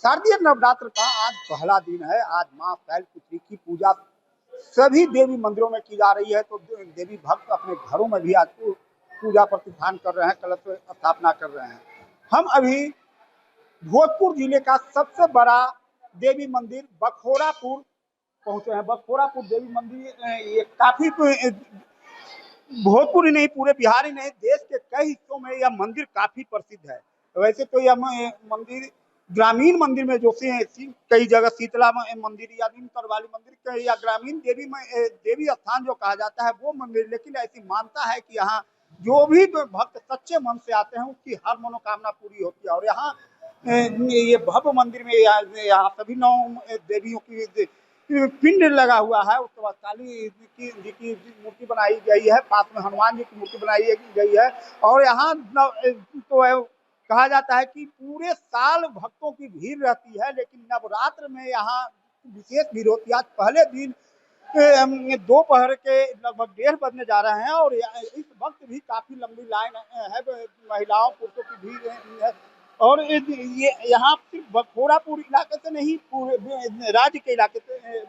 शारदीय नवरात्र का आज पहला दिन है। आज मां शैलपुत्री की पूजा सभी देवी मंदिरों में की जा रही है, तो देवी भक्त अपने घरों में भी आज पूजा प्रतिष्ठान कर रहे हैं, कलश स्थापना कर रहे हैं। हम अभी भोजपुर जिले का सबसे बड़ा देवी मंदिर बखोरापुर पहुंचे हैं। बखोरापुर देवी मंदिर ये काफी भोजपुर ही नहीं, पूरे बिहार ही नहीं, देश के कई हिस्सों में यह मंदिर काफी प्रसिद्ध है। वैसे तो यह मंदिर ग्रामीण मंदिर में जो कई जगह शीतला मंदिर या नीमतर वाली मंदिर या ग्रामीण देवी स्थान जो कहा जाता है वो मंदिर, लेकिन ऐसी मानता है कि यहाँ जो भी भक्त सच्चे मन से आते हैं उसकी हर मनोकामना पूरी होती है। और यहाँ ये भव्य मंदिर में यहाँ सभी 9 देवियों की पिंड लगा हुआ है। उसके बाद काली जी की मूर्ति बनाई गई है, पास में हनुमान जी की मूर्ति बनाई गई है। और यहाँ तो कहा जाता है कि पूरे साल भक्तों की भीड़ रहती है, लेकिन नवरात्र में यहाँ विशेष भीड़ होती है। आज पहले दिन दोपहर के लगभग 1:30 बजने जा रहे हैं और इस वक्त भी काफी लंबी लाइन है, महिलाओं पुरुषों की भीड़ है। और ये यहाँ सिर्फ बखोरापुर इलाके से नहीं, पूरे राज्य के इलाके से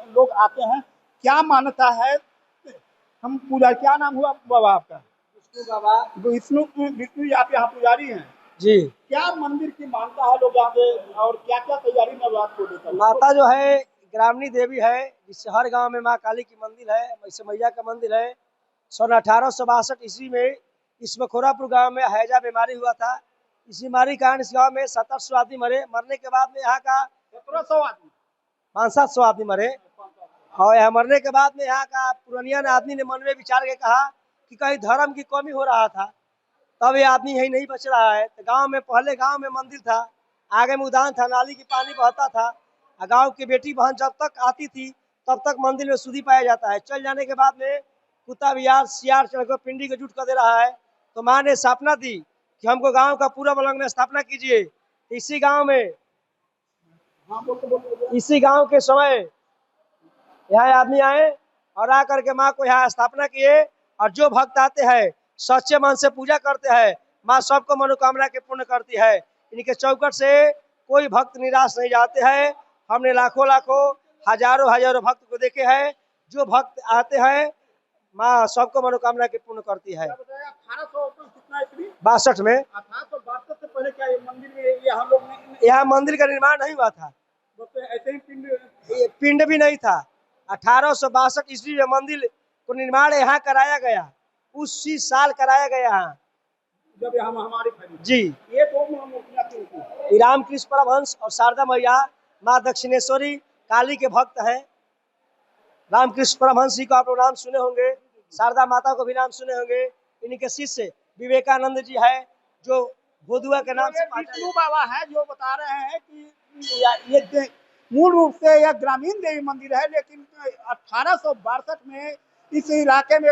लोग आते हैं। क्या मान्यता है? हम पूजा, क्या नाम हुआ बाबा आपका? विष्णु बाबा। विष्णु विष्णु आप यहाँ पुजारी हैं जी। क्या मंदिर की मान्यता है लोग यहाँ पे, और क्या क्या तैयारी नवरात्र को लेकर? माता जो है ग्रामीणी देवी है, जिससे हर गांव में माँ काली की मंदिर है, वैसे मैया का मंदिर है। सन 1862 ईस्वी में इस बखोरापुर गांव में हैजा बीमारी हुआ था। इस बीमारी के कारण इस गांव में 1700 आदमी मरे। मरने के बाद में यहाँ का 1700 आदमी, 500-700 आदमी मरे। और यहाँ मरने के बाद में यहाँ का पुरानिया आदमी ने मन में विचार के कहा कि कहीं धर्म की कमी हो रहा था, तब ये आदमी यही नहीं बच रहा है। तो गांव में पहले गांव में मंदिर था, आगे में उद्यान था, नाली की पानी बहता था। गांव की बेटी बहन जब तक आती थी तब तक मंदिर में शुद्धि पाया जाता है। चल जाने के बाद में कुत्ता बिहार सियार चढ़कर पिंडी को जुट कर दे रहा है। तो माँ ने स्थापना दी कि हमको गांव का पूरा बलंग में स्थापना कीजिए। इसी गांव में इसी गांव के समय यहाँ आदमी आए और आकर के माँ को यहाँ स्थापना किए। और जो भक्त आते हैं सच्चे मन से पूजा करते हैं, माँ सबको मनोकामना के पूर्ण करती है। इनके चौकट से कोई भक्त निराश नहीं जाते हैं। हमने लाखों लाखों हजारों हजारों भक्त को देखे हैं। जो भक्त आते हैं माँ सबको मनोकामना के पूर्ण करती है। 1862 में 1862 से पहले क्या ये मंदिर में यहाँ मंदिर का निर्माण नहीं हुआ था, ऐसे ही पिंड भी नहीं था। 1862 ईस्वी में मंदिर को निर्माण यहाँ कराया गया, उसी साल कराया गया जब यहाँ महामारी फैली जी। ये दो मूर्तियां थी, रामकृष्ण परमहंस और शारदा मैया माँ दक्षिणेश्वरी काली के भक्त हैं। रामकृष्ण परमहंस जी को आप लोग नाम सुने होंगे, शारदा माता को भी नाम सुने होंगे। इनके शिष्य विवेकानंद जी है, जो भोदुआ के नाम से विष्णु बाबा है, जो बता रहे हैं कि ये मूल रूप से यह ग्रामीण देवी मंदिर है, लेकिन 1862 में इस इलाके में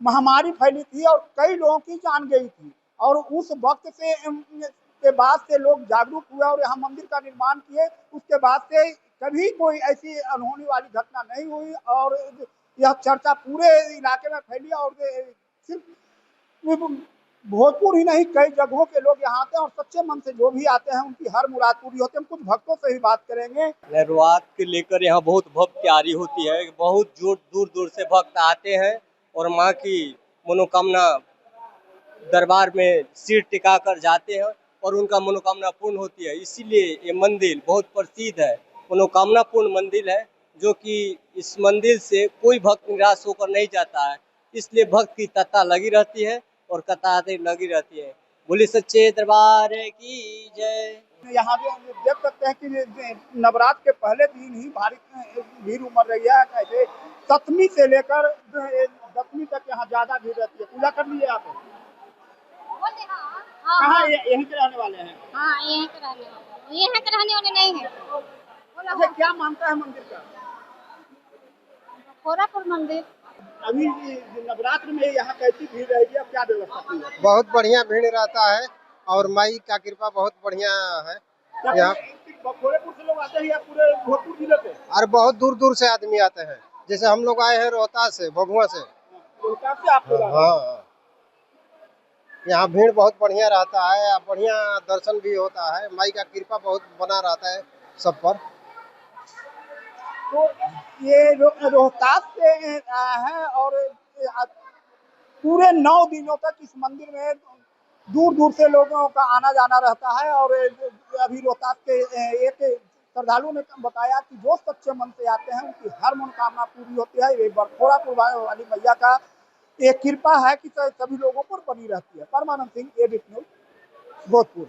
महामारी फैली थी और कई लोगों की जान गई थी। और उस वक्त से के बाद से लोग जागरूक हुए और यहाँ मंदिर का निर्माण किए। उसके बाद से कभी कोई ऐसी अनहोनी वाली घटना नहीं हुई और यह चर्चा पूरे इलाके में फैली। और सिर्फ भोजपुर ही नहीं, कई जगहों के लोग यहाँ आते हैं और सच्चे मन से जो भी आते हैं उनकी हर मुराद पूरी होती है। हम कुछ भक्तों से भी बात करेंगे। नवरात्र के लेकर यहाँ बहुत भक्त तैयारी होती है। बहुत दूर दूर से भक्त आते हैं और माँ की मनोकामना दरबार में सिर टिका कर जाते हैं और उनका मनोकामना पूर्ण होती है। इसीलिए ये मंदिर बहुत प्रसिद्ध है, मनोकामना पूर्ण मंदिर है, जो कि इस मंदिर से कोई भक्त निराश होकर नहीं जाता है। इसलिए भक्त की तांता लगी रहती है और कतारें लगी रहती है। बोले सच्चे दरबार की जय। यहाँ देख सकते हैं कि नवरात्र के पहले दिन ही भारी भीड़ उमड़ रही है। ऐसे 7वीं से लेकर 10वीं तक यहाँ ज्यादा भीड़ रहती है। पूजा कर लीजिए आप। कहाँ यहीं के रहने वाले हैं? हाँ, यहीं के रहने वाले, यहाँ के रहने वाले नहीं है। अच्छा, क्या मानता है मंदिर का? बखोरापुर मंदिर। अभी नवरात्र में यहाँ कैसी भीड़ रहेगी, अब क्या व्यवस्था की है? बहुत बढ़िया भीड़ रहता है और माई का कृपा बहुत बढ़िया है। यहाँ बखोरापुर से लोग आते हैं या पूरे भोजपुर जिले से? और बहुत दूर दूर से आदमी आते हैं। जैसे हम लोग आए हैं रोहतास से, भभुआ से। रोहतास से आप लोग आए हैं? हाँ। यहाँ भीड़ बहुत बढ़िया रहता है, बढ़िया दर्शन भी होता है, माई का कृपा बहुत बना रहता है सब पर। तो ये रोहतास से है और पूरे 9 दिनों तक इस मंदिर में दूर दूर से लोगों का आना जाना रहता है। और अभी रोहतास के एक श्रद्धालु ने बताया कि जो सच्चे मन से आते हैं उनकी हर मनोकामना पूरी होती है। ये बरखोरापुर वाली मैया का एक कृपा है कि सभी लोगों पर बनी रहती है। परमानंद सिंह, एबीपी न्यूज, भोजपुर।